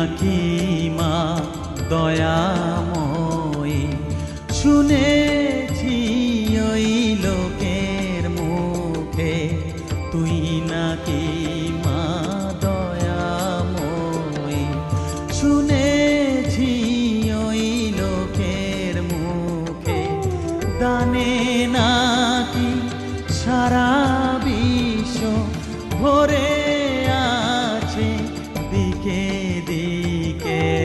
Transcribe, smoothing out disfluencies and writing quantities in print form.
নাকি মা দয়াময়ী, শুনেছি ওই লোকের মুখে তুই নাকি মা দয়াময়ী, শুনেছি ওই লোকের মুখে দানে নাকি সারা বিশ্ব ভরে আছে দিকে দিকে